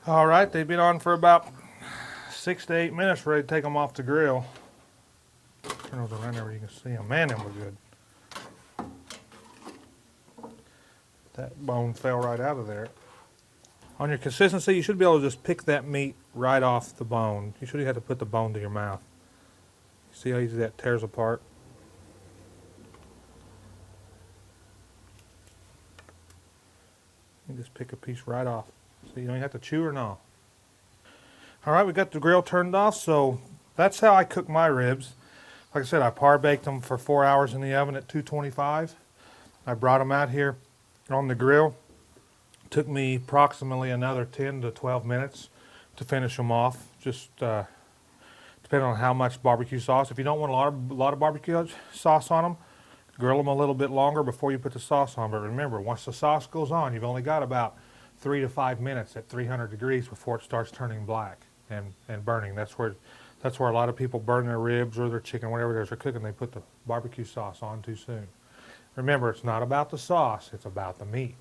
All right, they've been on for about 6 to 8 minutes, ready to take them off the grill. Turn those around there where you can see them. Man, them were good. That bone fell right out of there. On your consistency, you should be able to just pick that meat right off the bone. You should have to put the bone to your mouth. See how easy that tears apart? You just pick a piece right off. So you don't even have to chew or gnaw. All right, we got the grill turned off, so that's how I cook my ribs. Like I said, I par baked them for 4 hours in the oven at 225. I brought them out here on the grill. It took me approximately another 10 to 12 minutes to finish them off. Just depending on how much barbecue sauce. If you don't want a lot of barbecue sauce on them, grill them a little bit longer before you put the sauce on. But remember, once the sauce goes on, you've only got about 3 to 5 minutes at 300 degrees before it starts turning black and burning. That's where a lot of people burn their ribs or their chicken, whatever it is they're cooking. They put the barbecue sauce on too soon. Remember, it's not about the sauce, it's about the meat.